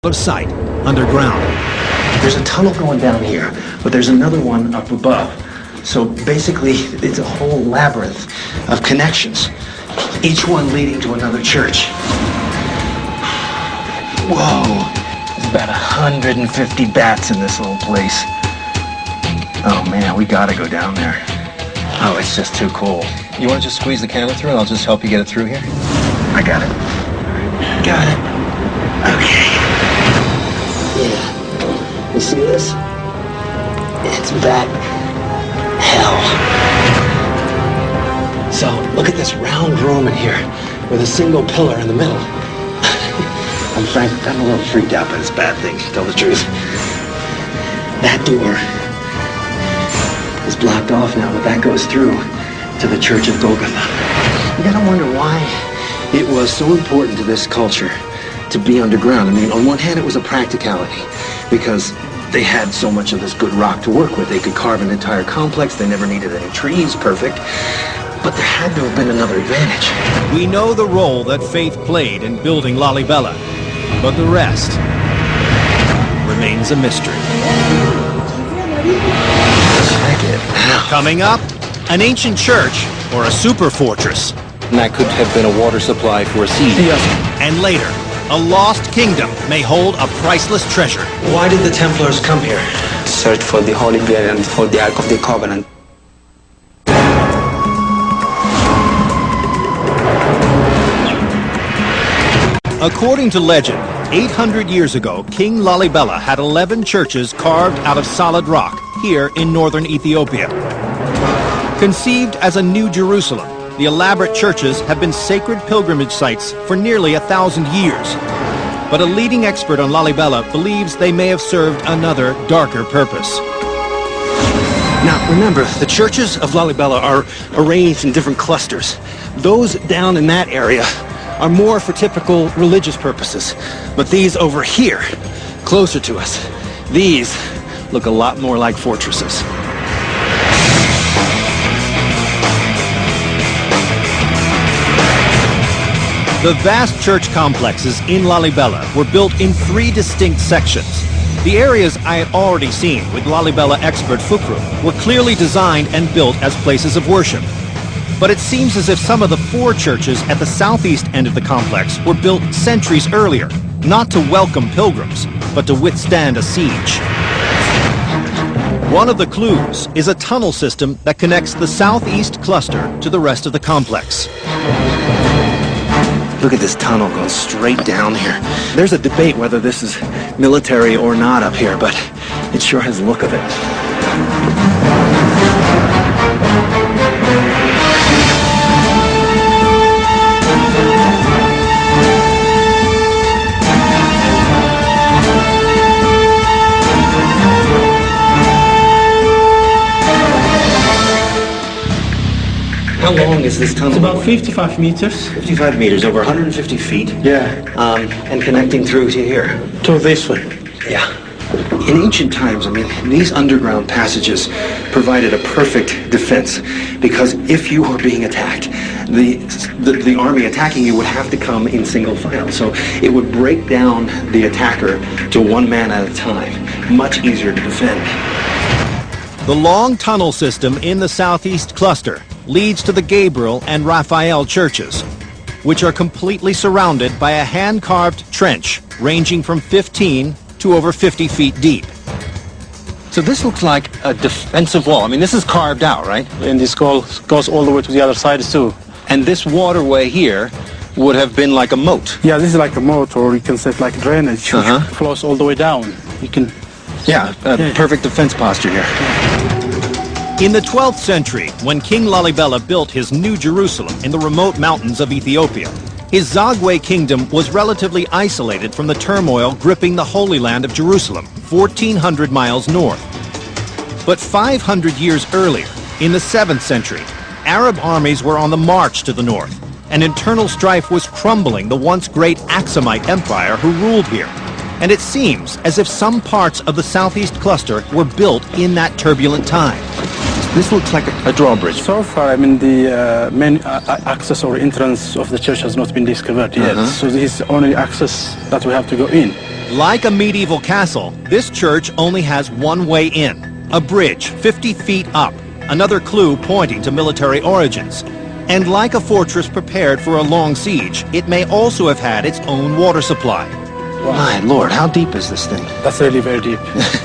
of sight underground. There's a tunnel going down here, but there's another one up above. So basically, it's a whole labyrinth of connections, each one leading to another church. Whoa, there's about 150 bats in this little place. Oh man, we gotta go down there. Oh, it's just too cool. You want to just squeeze the camera through and I'll just help you get it through here? I got it. Got it. Okay. Yeah. You see this? It's bat hell. So, look at this round room in here with a single pillar in the middle. I'm a little freaked out by this bat thing, to tell the truth. That door is blocked off now, but that goes through to the Church of Golgotha. You gotta wonder why it was so important to this culture to be underground. I mean, on one hand, it was a practicality because they had so much of this good rock to work with. They could carve an entire complex. They never needed any trees, perfect. But there had to have been another advantage. We know the role that faith played in building Lalibela, but the rest remains a mystery. Check it out. Coming up, an ancient church or a super fortress. And that could have been a water supply for a siege. Yes. And later, a lost kingdom may hold a priceless treasure. Why did the Templars come here? Search for the Holy Grail and for the Ark of the Covenant. According to legend, 800 years ago, King Lalibela had 11 churches carved out of solid rock here in northern Ethiopia. Conceived as a new Jerusalem, the elaborate churches have been sacred pilgrimage sites for nearly 1,000 years. But a leading expert on Lalibela believes they may have served another, darker purpose. Now, remember, the churches of Lalibela are arranged in different clusters. Those down in that area are more for typical religious purposes. But these over here, closer to us, these look a lot more like fortresses. The vast church complexes in Lalibela were built in 3 distinct sections. The areas I had already seen with Lalibela expert Fukru were clearly designed and built as places of worship. But it seems as if some of the 4 churches at the southeast end of the complex were built centuries earlier, not to welcome pilgrims, but to withstand a siege. One of the clues is a tunnel system that connects the southeast cluster to the rest of the complex. Look at this tunnel going straight down here. There's a debate whether this is military or not up here, but it sure has the look of it. How long is this tunnel? It's about 55 meters. 55 meters, over 150 feet. Yeah. And connecting through to here. To this one. Yeah. In ancient times, I mean, these underground passages provided a perfect defense because if you were being attacked, the army attacking you would have to come in single file. So it would break down the attacker to one man at a time. Much easier to defend. The long tunnel system in the southeast cluster leads to the Gabriel and Raphael churches, which are completely surrounded by a hand-carved trench ranging from 15 to over 50 feet deep. So this looks like a defensive wall. I mean, this is carved out, right? And this goes all the way to the other side too. And this waterway here would have been like a moat. Yeah, this is like a moat, or you can say like drainage, which flows all the way down. You can... Yeah, perfect defense posture here. In the 12th century, when King Lalibela built his New Jerusalem in the remote mountains of Ethiopia, his Zagwe kingdom was relatively isolated from the turmoil gripping the Holy Land of Jerusalem, 1,400 miles north. But 500 years earlier, in the 7th century, Arab armies were on the march to the north, and internal strife was crumbling the once great Aksumite Empire who ruled here. And it seems as if some parts of the southeast cluster were built in that turbulent time. This looks like a drawbridge. So far, I mean, the main access or entrance of the church has not been discovered yet. So this is the only access that we have to go in. Like a medieval castle, this church only has one way in, a bridge 50 feet up, another clue pointing to military origins. And like a fortress prepared for a long siege, it may also have had its own water supply. My lord, how deep is this thing? That's really very deep.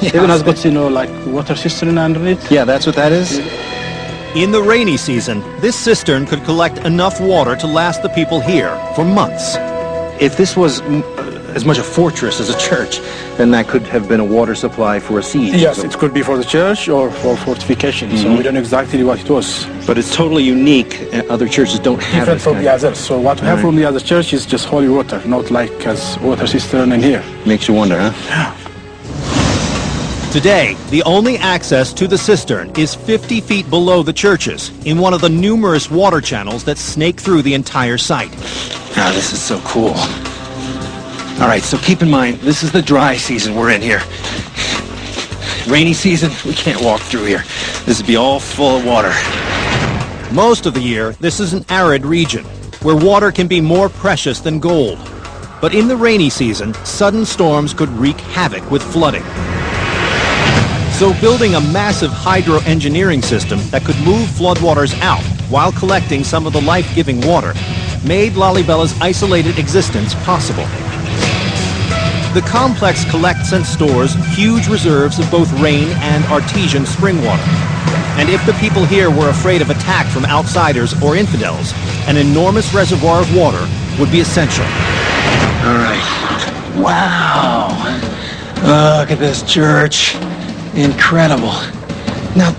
Even has got, like water cistern underneath. Yeah, that's what that is? In the rainy season, this cistern could collect enough water to last the people here for months. If this was as much a fortress as a church, then that could have been a water supply for a siege. Yes, it could be for the church or for fortification. So we don't know exactly what it was. But it's totally unique. Other churches don't have Different this from kind the of- others. So what we have from the other church is just holy water, not like as water cistern in here. Makes you wonder, huh? Today, the only access to the cistern is 50 feet below the churches, in one of the numerous water channels that snake through the entire site. Ah, this is so cool. All right, so keep in mind, this is the dry season we're in here. Rainy season, we can't walk through here. This would be all full of water. Most of the year, this is an arid region, where water can be more precious than gold. But in the rainy season, sudden storms could wreak havoc with flooding. So building a massive hydro-engineering system that could move floodwaters out while collecting some of the life-giving water made Lalibella's isolated existence possible. The complex collects and stores huge reserves of both rain and artesian spring water. And if the people here were afraid of attack from outsiders or infidels, an enormous reservoir of water would be essential. All right. Wow. Look at this church. Incredible. Now,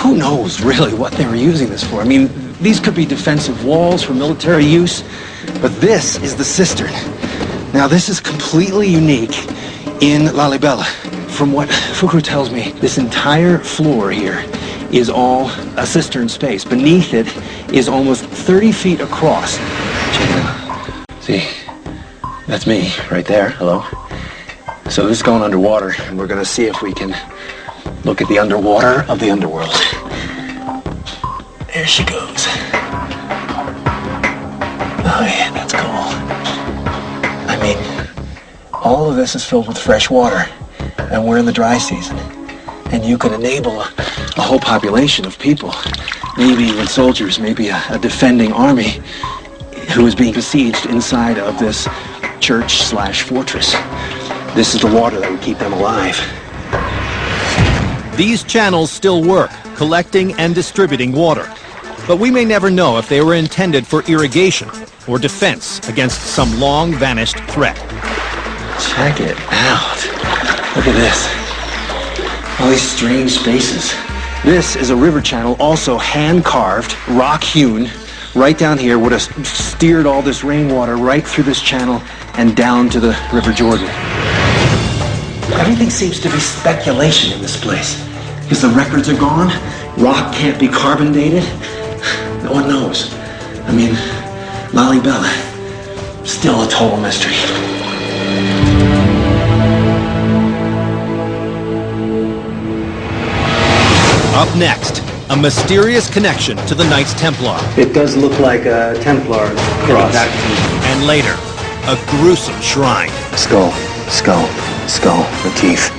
who knows really what they were using this for? I mean, these could be defensive walls for military use, but this is the cistern. Now, this is completely unique in Lalibela. From what Fukru tells me, this entire floor here is all a cistern space. Beneath it is almost 30 feet across. Check it out. See, that's me right there. Hello. So this is going underwater, and we're going to see if we can look at the underwater of the underworld. There she goes. Oh yeah, that's cool. I mean, all of this is filled with fresh water, and we're in the dry season. And you could enable a whole population of people, maybe even soldiers, maybe a defending army who is being besieged inside of this church/fortress. This is the water that would keep them alive. These channels still work, collecting and distributing water. But we may never know if they were intended for irrigation or defense against some long-vanished threat. Check it out. Look at this. All these strange spaces. This is a river channel, also hand-carved, rock-hewn. Right down here would have steered all this rainwater right through this channel and down to the River Jordan. Everything seems to be speculation in this place. Because the records are gone, rock can't be carbon dated. No one knows. I mean, Lalibela, still a total mystery. Up next, a mysterious connection to the Knights Templar. It does look like a Templar cross. And later, a gruesome shrine. Skull, skull, skull, the teeth.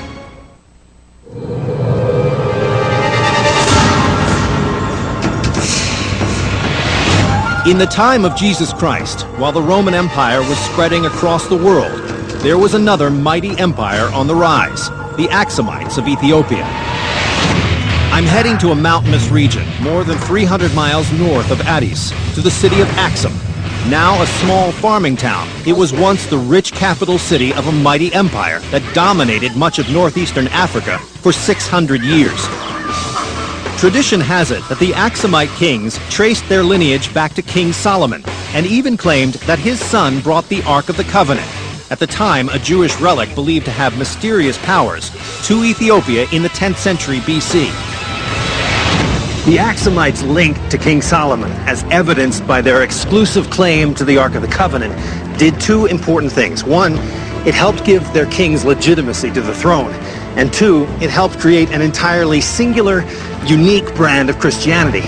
In the time of Jesus Christ, while the Roman Empire was spreading across the world, there was another mighty empire on the rise, the Axumites of Ethiopia. I'm heading to a mountainous region, more than 300 miles north of Addis, to the city of Axum. Now a small farming town, it was once the rich capital city of a mighty empire that dominated much of northeastern Africa for 600 years. Tradition has it that the Axumite kings traced their lineage back to King Solomon, and even claimed that his son brought the Ark of the Covenant, at the time a Jewish relic believed to have mysterious powers, to Ethiopia in the 10th century BC. The Axumites linked to King Solomon, as evidenced by their exclusive claim to the Ark of the Covenant, did two important things. One, it helped give their kings legitimacy to the throne. And two, it helped create an entirely singular, unique brand of Christianity.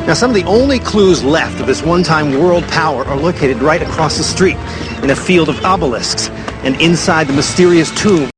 Now, some of the only clues left of this one-time world power are located right across the street. in a field of obelisks, and inside the mysterious tomb